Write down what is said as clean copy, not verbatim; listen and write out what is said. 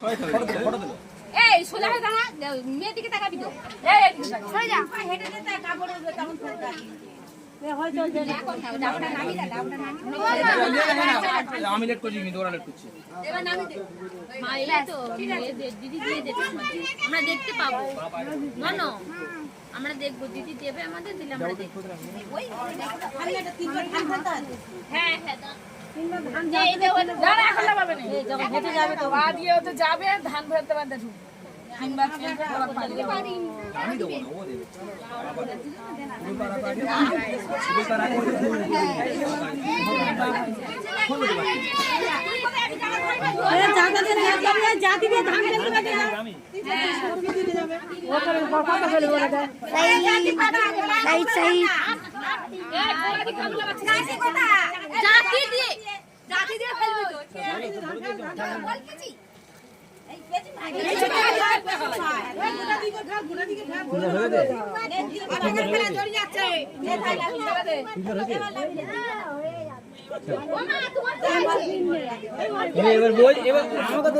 এই সোজা হয়ে দাঁড়া, মেয়ের দিকে তাকাবি তো। এই এদিকে তাকা, সরে যা। হেঁটে যেতে কাপড় উঠবে কেমন ফেলতে আসি। আমি লেট করছি কিন্তু ওরা লেট করছে। এবার নামি দে। মা এই তো দিদি দিয়ে দেবে আমাদের। আমরা দেখতে পাবো। না আমরা দেখবো, দিদি দেবে আমাদের, দিলে আমরা দেখবো। ওই খালিটা তিনবার ধান ফেলতে হবে। হ্যাঁ হ্যাঁ তিনবার ধান যাবে। এখন পাবে না। এই যখন হেঁটে যাবে তো পা দিয়ে তো যাবে, ধান ফেলতে বাদে ঢুকবে। তিনবার ফেলবে আবার পানি পারি। আমি দেবো না, ও দেবে। এবার বল, এবার আমাকে